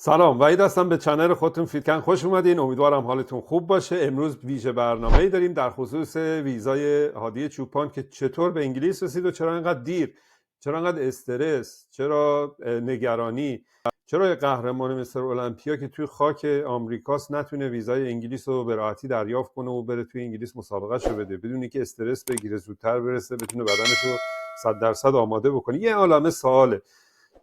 سلام، وحید هستم. به چنل خودتون فیدکن خوش اومدین. امیدوارم حالتون خوب باشه. امروز ویژه برنامه‌ای داریم در خصوص ویزای هادی چوپان که چطور به انگلیس رسید و چرا انقدر دیر، چرا انقدر استرس، چرا نگرانی، چرا قهرمان مثل المپیا که توی خاک آمریکاست نتونه ویزای انگلیس رو به راحتی دریافت کنه و بره توی انگلیس مسابقات رو بده بدون اینکه استرس بگیره، زودتر برسه، بتونه بدنش رو 100% آماده بکنه. یه عالمه سواله.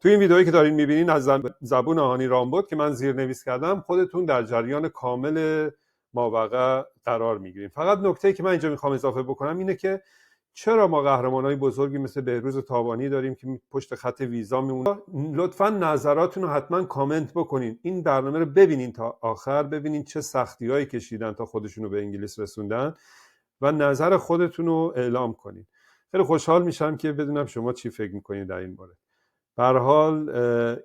تو این ویدئویی که دارین میبینین از زبون آهانی رامبد که من زیرنویس کردم خودتون در جریان کامل ماوقع قرار میگیرین. فقط نکته‌ای که من اینجا میخوام اضافه بکنم اینه که چرا ما قهرمانای بزرگی مثل بهروز تابانی داریم که پشت خط ویزا میمونه. لطفاً نظراتتون رو حتما کامنت بکنین. این برنامه رو ببینین تا آخر، ببینین چه سختی‌هایی کشیدن تا خودشون رو به انگلیس رسوندن و نظر خودتون رو اعلام کنین. خیلی خوشحال میشم که بدونم شما چی فکر میکنین در این باره. به هر حال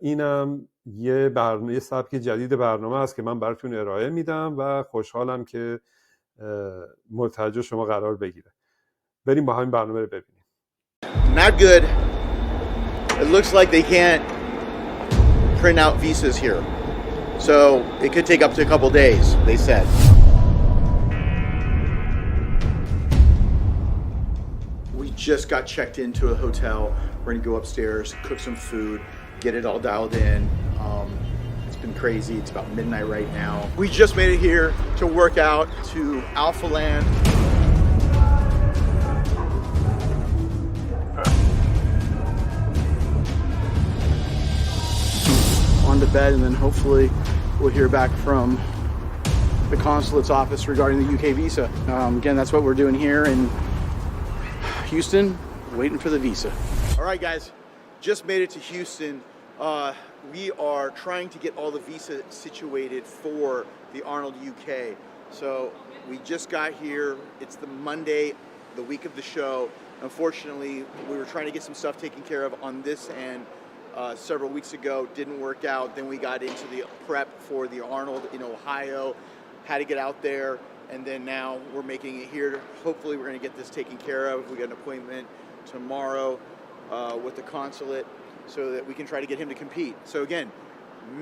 اینم یه سبک جدید برنامه است که من براتون ارائه میدم و خوشحالم که متوجه شما قرار بگیره. بریم با همین برنامه رو ببینیم. Not good. It looks like they can't print out visas here. So it could take up to a couple days, they said. We just got checked into a hotel. We're gonna go upstairs, cook some food, get it all dialed in. It's been crazy. It's about midnight right now. We just made it here to work out to Alpha Land. On to bed, and then hopefully we'll hear back from the consulate's office regarding the UK visa. Again, that's what we're doing here in Houston, waiting for the visa. All right, guys, just made it to Houston. We are trying to get all the visa situated for the Arnold UK. So we just got here. It's the Monday, the week of the show. Unfortunately, we were trying to get some stuff taken care of on this end several weeks ago. Didn't work out. Then we got into the prep for the Arnold in Ohio. Had to get out there. And then now we're making it here. Hopefully we're going to get this taken care of. We got an appointment tomorrow with the consulate so that we can try to get him to compete. So again,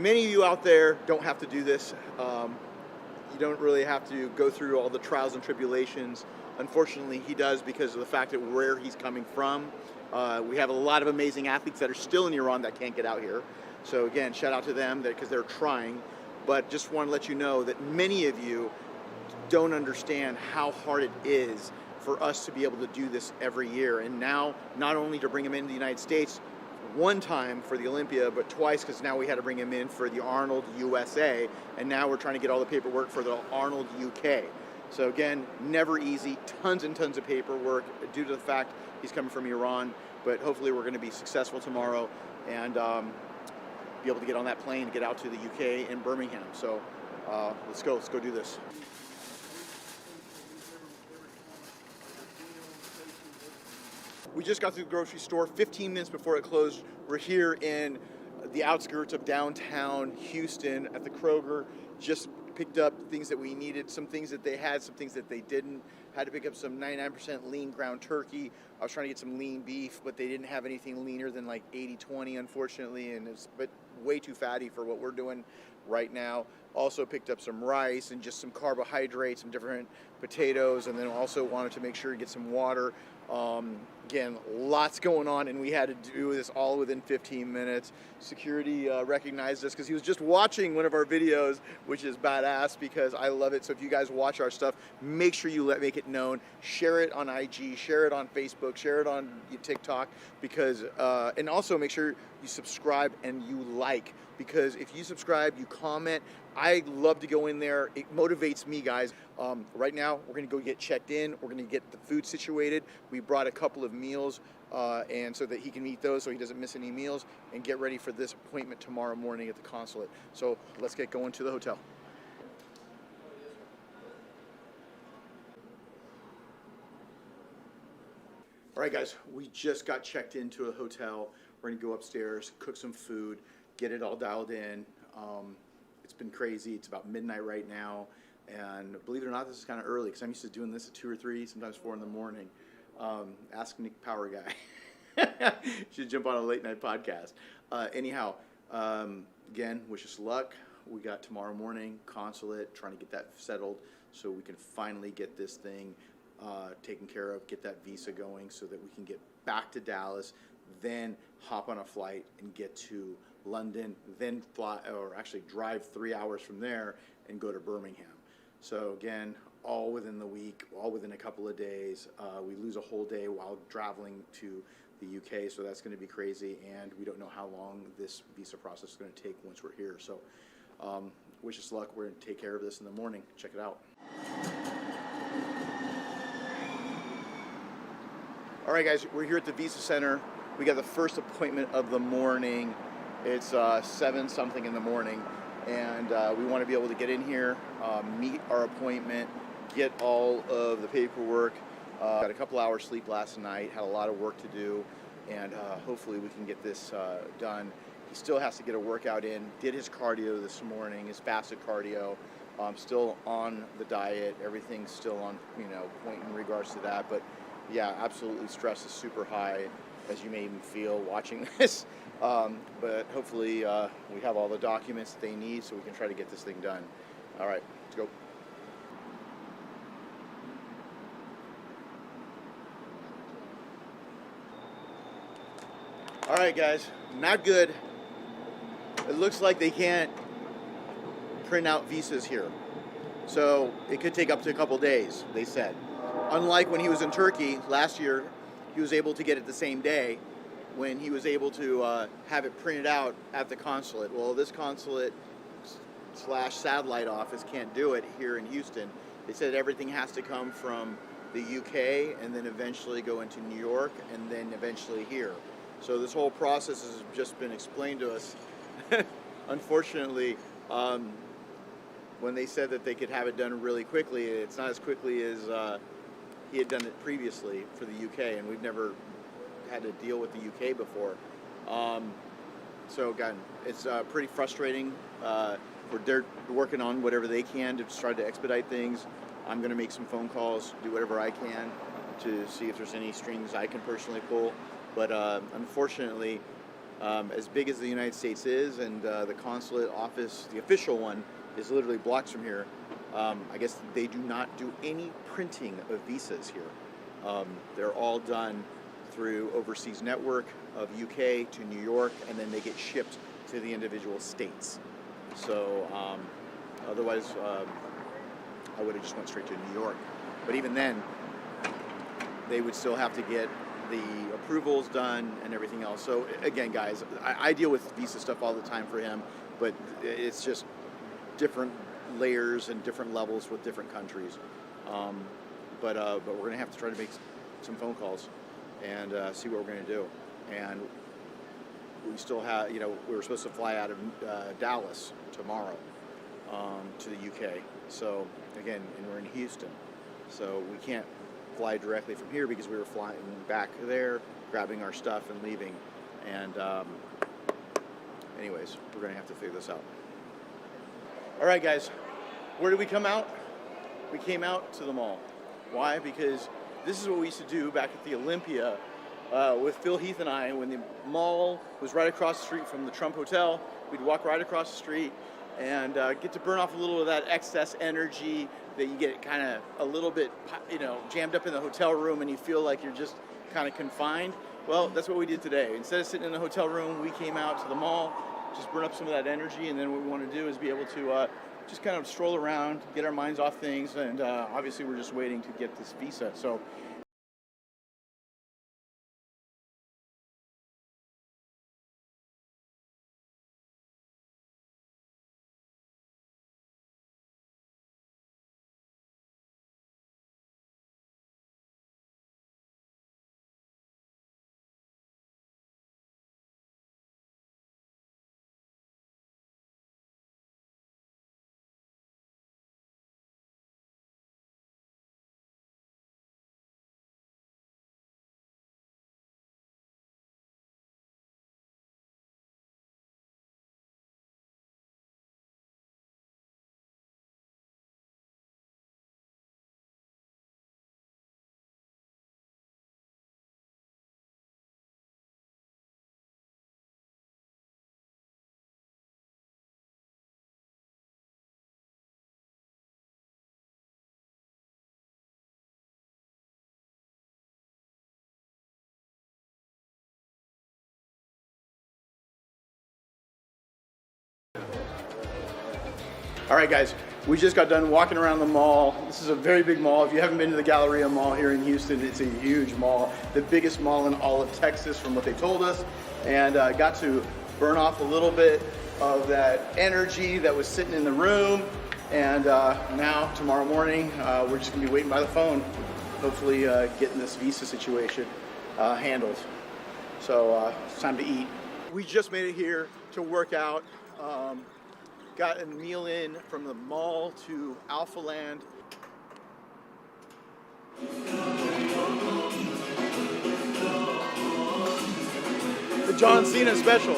many of you out there don't have to do this. You don't really have to go through all the trials and tribulations. Unfortunately, he does because of the fact that where he's coming from. We have a lot of amazing athletes that are still in Iran that can't get out here. So again, shout out to them because they're trying. But just want to let you know that many of you don't understand how hard it is for us to be able to do this every year. And now, not only to bring him into the United States one time for the Olympia, but twice because now we had to bring him in for the Arnold USA. And now we're trying to get all the paperwork for the Arnold UK. So again, never easy, tons and tons of paperwork due to the fact he's coming from Iran. But hopefully we're going to be successful tomorrow and be able to get on that plane and get out to the UK in Birmingham. So let's go do this. We just got to the grocery store 15 minutes before it closed. We're here in the outskirts of downtown Houston at the Kroger. Just picked up things that we needed, some things that they had, some things that they didn't. Had to pick up some 99% lean ground turkey. I was trying to get some lean beef, but they didn't have anything leaner than like 80-20, unfortunately, and it's but way too fatty for what we're doing right now. Also picked up some rice and just some carbohydrates, some different potatoes, and then also wanted to make sure to get some water. Again, lots going on, and we had to do this all within 15 minutes. Security recognized us because he was just watching one of our videos, which is badass because I love it. So if you guys watch our stuff, make sure you make it known. Share it on IG, share it on Facebook, share it on TikTok, because and also make sure you subscribe and you like, because if you subscribe, you comment, I love to go in there. It motivates me, guys. Right now, we're going to go get checked in. We're going to get the food situated. We brought a couple of meals, and so that he can eat those so he doesn't miss any meals, and get ready for this appointment tomorrow morning at the consulate. So let's get going to the hotel. All right, guys, we just got checked into a hotel. We're going to go upstairs, cook some food, get it all dialed in. It's been crazy. It's about midnight right now. And believe it or not, this is kind of early because I'm used to doing this at 2 or 3, sometimes 4 in the morning. Ask Nick Power Guy. Should jump on a late night podcast. Anyhow, again, wish us luck. We got tomorrow morning, consulate, trying to get that settled so we can finally get this thing taken care of, get that visa going so that we can get back to Dallas, then hop on a flight and get to London, then fly, or actually drive 3 hours from there and go to Birmingham. So again, all within the week, all within a couple of days. We lose a whole day while traveling to the UK, so that's going to be crazy, and we don't know how long this visa process is going to take once we're here. So wish us luck. We're going to take care of this in the morning. Check it out. All right, guys, we're here at the Visa Center. We got the first appointment of the morning. It's 7-something in the morning, and we want to be able to get in here, meet our appointment, get all of the paperwork. Got a couple hours sleep last night, had a lot of work to do, and hopefully we can get this done. He still has to get a workout in, did his cardio this morning, his fasted cardio, still on the diet, everything's still on, point in regards to that, but yeah, absolutely stress is super high, as you may even feel watching this. But hopefully we have all the documents that they need so we can try to get this thing done. All right, let's go. All right, guys, not good. It looks like they can't print out visas here. So it could take up to a couple days, they said. Unlike when he was in Turkey last year, he was able to get it the same day when he was able to have it printed out at the consulate. Well, this consulate / satellite office can't do it here in Houston. They said everything has to come from the UK and then eventually go into New York and then eventually here. So this whole process has just been explained to us. Unfortunately, when they said that they could have it done really quickly, it's not as quickly as he had done it previously for the UK, and we've never had to deal with the UK before. So again, it's pretty frustrating. They're working on whatever they can to try to expedite things. I'm going to make some phone calls, do whatever I can to see if there's any strings I can personally pull. But unfortunately, as big as the United States is, and the consulate office, the official one, is literally blocks from here, I guess they do not do any printing of visas here. They're all done through overseas network of UK to New York, and then they get shipped to the individual states. So otherwise, I would have just went straight to New York. But even then, they would still have to get the approvals done and everything else. So again, guys, I deal with visa stuff all the time for him, but it's just different layers and different levels with different countries. But we're going to have to try to make some phone calls and see what we're going to do. And we still have, we were supposed to fly out of Dallas tomorrow to the UK. So again, and we're in Houston. So we can't fly directly from here because we were flying back there, grabbing our stuff and leaving. And anyways, we're going to have to figure this out. All right, guys, where did we come out? We came out to the mall. Why? Because this is what we used to do back at the Olympia with Phil Heath and I. When the mall was right across the street from the Trump Hotel, we'd walk right across the street and get to burn off a little of that excess energy that you get kind of a little bit, jammed up in the hotel room and you feel like you're just kind of confined. Well, that's what we did today. Instead of sitting in the hotel room, we came out to the mall, just burn up some of that energy, and then what we want to do is be able to just kind of stroll around, get our minds off things, and obviously we're just waiting to get this visa. So All right, guys, we just got done walking around the mall. This is a very big mall. If you haven't been to the Galleria Mall here in Houston, it's a huge mall, the biggest mall in all of Texas from what they told us, and got to burn off a little bit of that energy that was sitting in the room. And now, tomorrow morning, we're just gonna be waiting by the phone, hopefully getting this visa situation handled. So it's time to eat. We just made it here to work out. Got a meal in from the mall to Alpha Land. The John Cena special.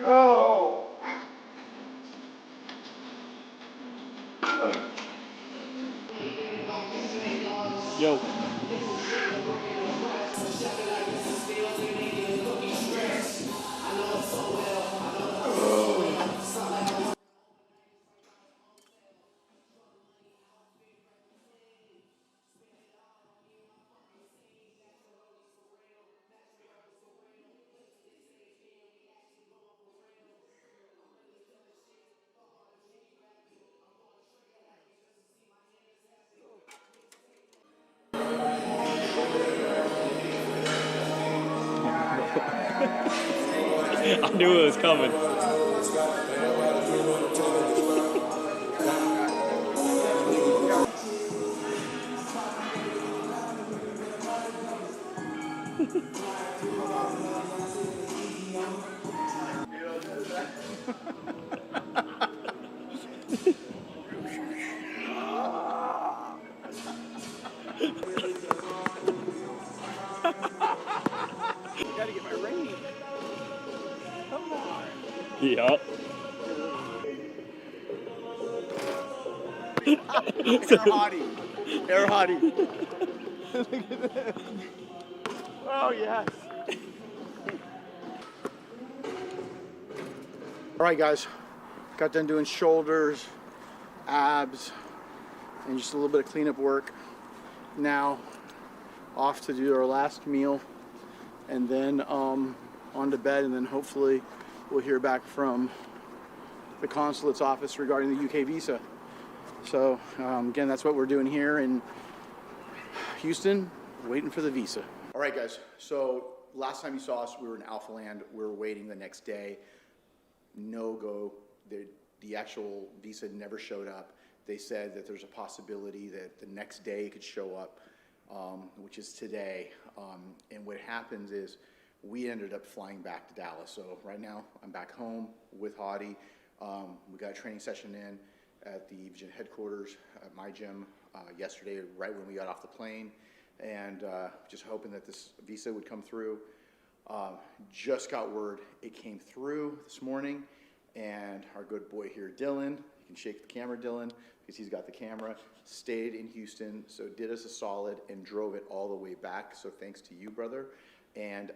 Oh! Yo. I knew it was coming. Gotta get my ring. Come on. Yup. Air Hottie. Air Hottie. Oh, yes. All right, guys. Got done doing shoulders, abs, and just a little bit of cleanup work. Now, off to do our last meal, and then on to bed, and then hopefully we'll hear back from the consulate's office regarding the UK visa. So again, that's what we're doing here in Houston, waiting for the visa. All right, guys, so last time you saw us, we were in Alpha Land. We were waiting the next day. No go. The actual visa never showed up. They said that there's a possibility that the next day it could show up, which is today. And what happens is we ended up flying back to Dallas. So right now I'm back home with Hadi. We got a training session in at the gym headquarters at my gym yesterday, right when we got off the plane, and just hoping that this visa would come through. Just got word it came through this morning, and our good boy here, Dylan, you can shake the camera, Dylan, because he's got the camera, stayed in Houston, so did us a solid and drove it all the way back. So thanks to you, brother. And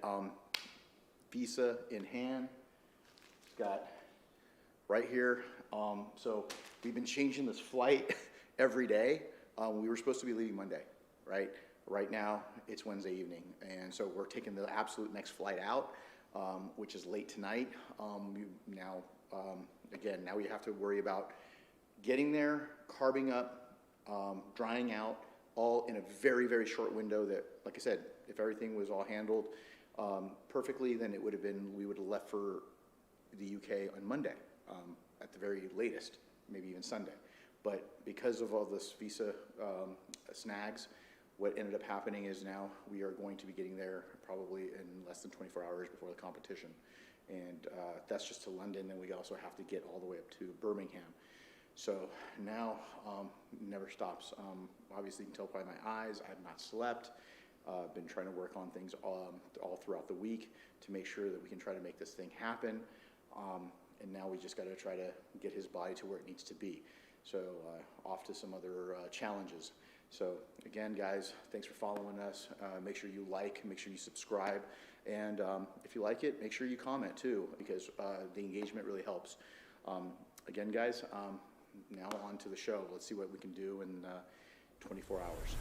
visa in hand, got right here. So we've been changing this flight every day. We were supposed to be leaving Monday, right? Right now, it's Wednesday evening, and so we're taking the absolute next flight out, which is late tonight. Now we have to worry about getting there, carbing up, drying out, all in a very, very short window that, like I said, if everything was all handled, perfectly, then it would have been, we would have left for the UK on Monday at the very latest, maybe even Sunday. But because of all this visa snags, what ended up happening is now we are going to be getting there probably in less than 24 hours before the competition. And that's just to London, and we also have to get all the way up to Birmingham. So now never stops. Obviously, you can tell by my eyes, I have not slept. I've been trying to work on things all throughout the week to make sure that we can try to make this thing happen. And now we just got to try to get his body to where it needs to be. So off to some other challenges. So again, guys, thanks for following us. Make sure you like, make sure you subscribe. And if you like it, make sure you comment too, because the engagement really helps. Again, guys, now on to the show. Let's see what we can do in 24 hours.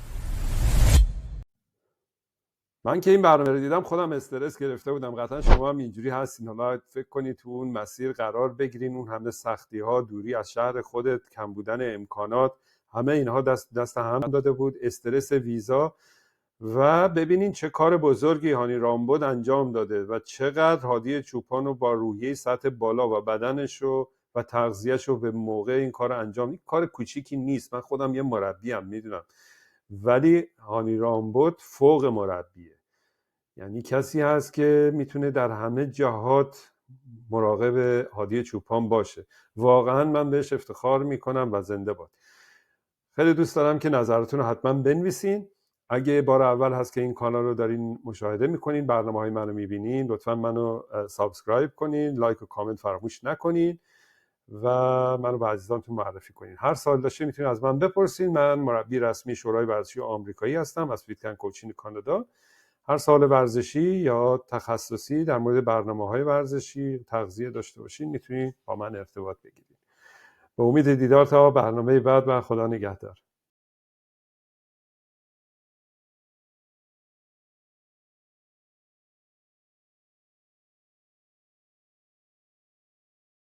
من که این برنامه رو دیدم خودم استرس گرفته بودم. قطعا شما هم اینجوری هستین. حالا فکر کنید تو اون مسیر قرار بگیرین، اون همه سختی ها، دوری از شهر خودت، کم بودن امکانات، همه اینها دست هم داده بود، استرس ویزا، و ببینین چه کار بزرگی رامبد انجام داده و چقدر هادی چوپان رو با روحیه سطح بالا و بدنش رو و تغذیه‌ش رو به موقع این کار انجام. این کار کوچیکی نیست. من خودم یه مربیم میدونم، ولی هانی رامبد فوق مربیه. یعنی کسی هست که میتونه در همه جهات مراقب هادی چوپان باشه. واقعا من بهش افتخار میکنم و زنده باد. خیلی دوست دارم که نظرتون رو حتما بنویسین. اگه بار اول هست که این کانال رو دارین مشاهده میکنین، برنامه‌های منو میبینین، لطفا منو سابسکرایب کنین، لایک و کامنت فراموش نکنین و منو به عزیزانتون معرفی کنین. هر سوال داشته میتونین از من بپرسین. من مربی رسمی شورای ورزشی آمریکایی هستم از فیتکن کوچینگ کانادا. هر سوال ورزشی یا تخصصی در مورد برنامه‌های ورزشی، تغذیه داشته باشین، میتونین با من ارتباط بگیرین. به امید دیدار تا برنامه بعد و خدا نگهدار.